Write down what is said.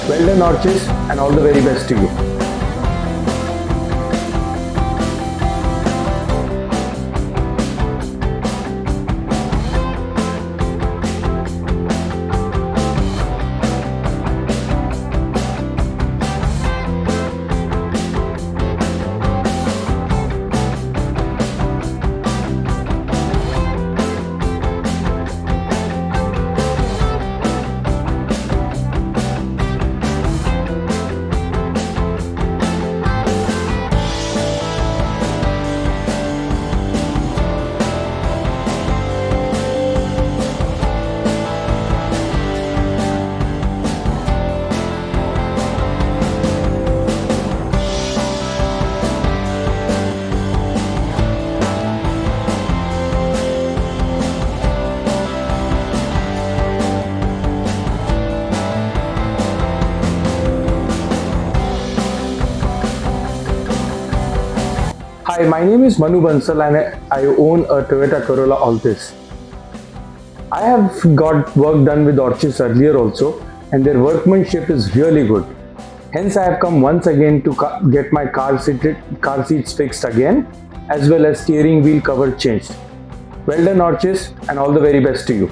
Well done, Orchis, and all the very best to you. Hi, my name is Manu Bansal and I own a Toyota Corolla Altis. I have got work done with Orchis earlier also, and their workmanship is really good. Hence, I have come once again to get my car seats fixed again, as well as steering wheel cover changed. Well done, Orchis, and all the very best to you.